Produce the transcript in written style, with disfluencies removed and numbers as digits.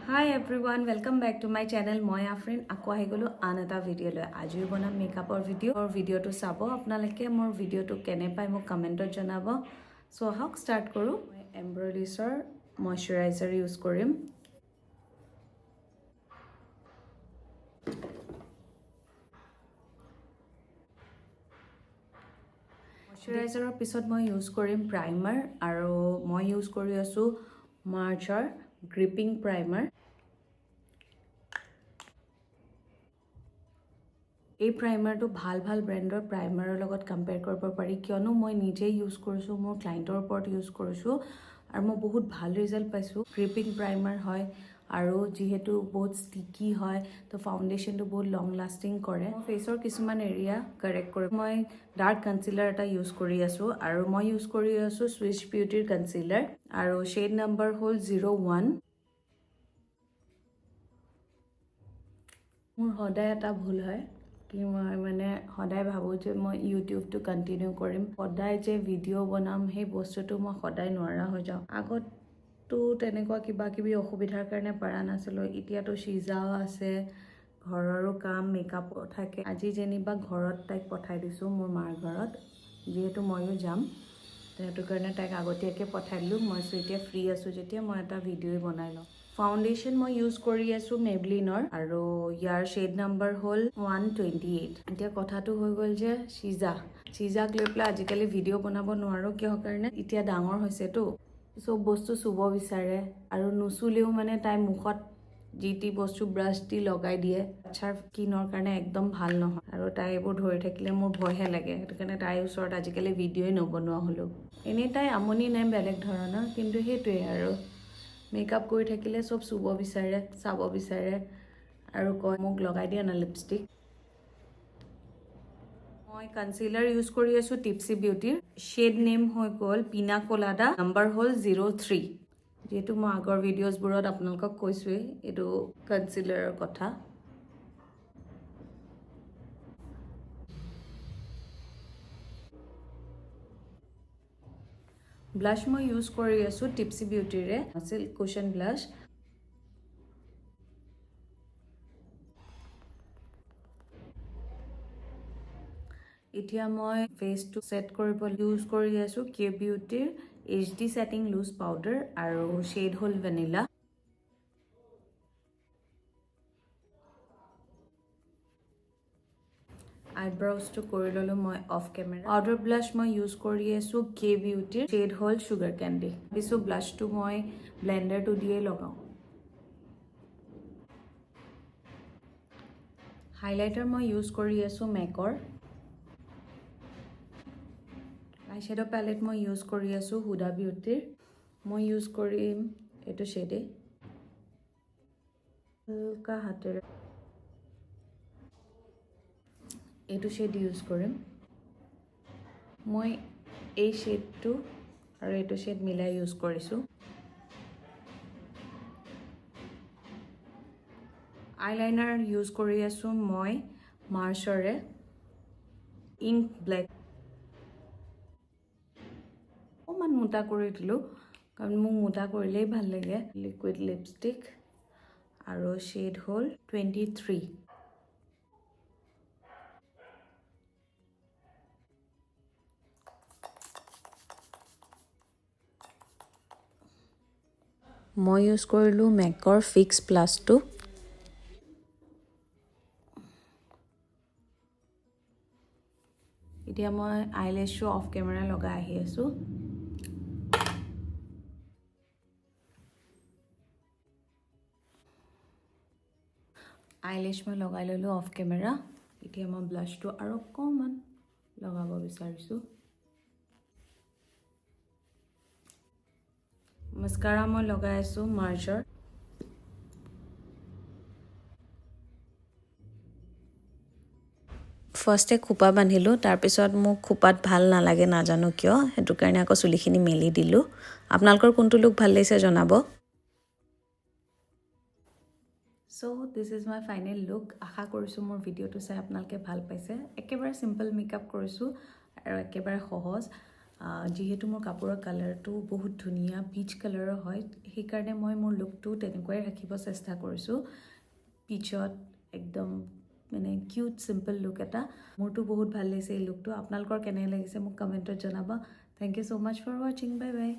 Hi everyone, welcome back to my channel. মই Afreen আকৌ আহি গলো আন এটা ভিডিও লৈ। আজি বনাম মেকআপৰ ভিডিওটো চাব আপোনালোকে মোৰ ভিডিওটো কেনে পায় মোক কমেন্টত জনাব। সো আহক স্টাৰ্ট কৰো। মই এমব্ৰয়ডাৰীছৰ ময়শ্চাৰাইজাৰ ইউজ কৰিম। ময়শ্চাৰাইজাৰৰ পিছত মই ইউজ কৰিম প্ৰাইমাৰ আৰু মই ইউজ কৰি আছো মাৰ্চৰ গ্ৰিপিং প্ৰাইমাৰ। এই প্ৰাইমাৰটো ভাল ব্ৰেণ্ডৰ প্ৰাইমাৰৰ লগত কম্পেয়াৰ কৰিব পাৰি কিয়নো মই নিজে ইউজ কৰিছো মোৰ ক্লায়েন্টৰ ওপৰত ইউজ কৰিছো আৰু মই বহুত ভাল ৰিজাল্ট পাইছো। গ্ৰিপিং প্ৰাইমাৰ হয় আৰু যেহেতু বহুত ষ্টিকি হয় তো ফাউণ্ডেশ্যনটো বহুত লং লাষ্টিং কৰে। মই ফেচৰ কিছুমান এৰিয়া কাৰেক্ট কৰি মই ডাৰ্ক কনচিলাৰ এটা ইউজ কৰি আছো আৰু মই ইউজ কৰি আছো সুইচ বিউটিৰ কনচিলাৰ আৰু শেড নম্বৰ হ'ল 01। মোৰ সদায় এটা ভুল হয় কি মই মানে সদায় ভাবো যে মই ইউটিউবটো কন্টিনিউ কৰিম, সদায় যে ভিডিও বনাম সেই বস্তুটো মই সদায় নোৱাৰা হৈ যাওঁ। আগততো তেনেকুৱা কিবা অসুবিধাৰ কাৰণে পাৰা নাছিলো, এতিয়াতো সিজাও আছে, ঘৰৰো কাম মেকআপো থাকে। আজি যেনিবা ঘৰত তাইক পঠাই দিছো মোৰ মাৰ ঘৰত, যিহেতু ময়ো যাম সেইটো কাৰণে তাইক আগতীয়াকৈ পঠাই দিলোঁ। মই এতিয়া ফ্ৰী আছো যেতিয়া মই এটা ভিডিঅ বনাই লওঁ। ফাউণ্ডেশ্যন মই ইউজ কৰি আছো মেবলিনৰ আৰু ইয়াৰ শেড নম্বৰ হ'ল 128। এতিয়া কথাটো হৈ গ'ল যে সিজাক লৈ পেলাই আজিকালি ভিডিঅ' বনাব নোৱাৰো কিহৰ কাৰণে, এতিয়া ডাঙৰ হৈছেতো চব বস্তু চুব বিচাৰে আৰু নুচুলেও মানে তাই মুখত যি টি বস্তু ব্ৰাছ দি লগাই দিয়ে। বাচ্চাৰ স্কিনৰ কাৰণে একদম ভাল নহয় আৰু তাই এইবোৰ ধৰি থাকিলে মোৰ ভয়হে লাগে, সেইটো কাৰণে তাইৰ ওচৰত আজিকালি ভিডিঅ'ই নবনোৱা হ'লো। এনেই তাই আমনি নাই বেলেগ ধৰণৰ, কিন্তু সেইটোৱে আৰু মেকআপ কৰি থাকিলে চব চুব বিচাৰে, চাব বিচাৰে আৰু কয় মোক লগাই দিয়া না লিপষ্টিক। মই কনচিলাৰ ইউজ কৰি আছো টিপসি বিউটিৰ, শেড নেম হৈ গ'ল পিনা কোলাডা, নম্বৰ হ'ল 03। যেহেতু মই আগৰ ভিডিঅ'ছবোৰত আপোনালোকক কৈছোৱেই এইটো কনচিলাৰৰ কথা। ব্লাছ মই ইউজ কৰি আছো টিপসি বিউটিৰে সিল্ক কুশন ব্লাছ। এতিয়া মই ফেচটো সেট কৰিব ইউজ কৰি আছো কে বিউটিৰ HD সেটিং লুজ পাউডাৰ আৰু শেড হ'ল ভেনিলা। আইব্ৰাউজটো কৰি ললো মই অফ কেমেৰা। পাউডাৰ ব্লাছ মই ইউজ কৰি আছো কে বিউটিৰ, শেড হ'ল সুগাৰ কেণ্ডি। পিছত ব্লাছটো মই ব্লেন্ডাৰটো দিয়ে লগাও। হাইলাইটাৰ মই ইউজ কৰি আছো মেকৰ। আইশ্বেডো পেলেট মই ইউজ কৰি আছো হুডা বিউটিৰ, মই ইউজ কৰিম এইটো শেডে হালকা হাতেৰে এইটো শেড ইউজ কৰিম। মই এই শেডটো আৰু এইটো শেড মিলাই ইউজ কৰিছো। আইলাইনাৰ ইউজ কৰি আছো মই মাৰ্চৰে ইংক ব্লেক। অকণমান মোটা কৰি দিলোঁ কাৰণ মোক মোটা কৰিলেই ভাল লাগে। লিকুইড লিপষ্টিক আৰু শেড হ'ল 23। মই ইউজ কৰিলোঁ মেকৰ ফিক্স প্লাছটো। এতিয়া মই আইলেছো অফ কেমেৰা লগাই আহি আছো। আইলেছ মই লগাই ললো অফ কেমেৰা। এতিয়া মই ব্লাছটো আৰু অকণমান লগাব বিচাৰিছো। মাস্কাৰা মই লগাই আছো মাৰ্চৰ। ফাৰ্ষ্টে খোপা বান্ধিলোঁ, তাৰপিছত মোক খোপাত ভাল নালাগে নাজানো কিয়, সেইটো কাৰণে আকৌ চুলিখিনি মেলি দিলোঁ। আপোনালোকৰ কোনটো লুক ভাল লাগিছে জনাব। So this is my final look. আশা কৰিছোঁ মোৰ ভিডিঅ'টো চাই আপোনালোকে ভাল পাইছে। একেবাৰে চিম্পল মেকআপ কৰিছোঁ আৰু একেবাৰে সহজ যিহেতু মোৰ কাপোৰৰ কালাৰটো বহুত ধুনীয়া পিচ কালাৰৰ হয় সেইকাৰণে মই মোৰ লুকটো তেনেকুৱাই ৰাখিব চেষ্টা কৰিছোঁ পিচত একদম মানে কিউট চিম্পল লুক এটা মোৰতো বহুত ভাল লাগিছে এই লুকটো আপোনালোকৰ কেনে লাগিছে মোক কমেণ্টত জনাব thank you so' much for ৱাচিং বাই বাই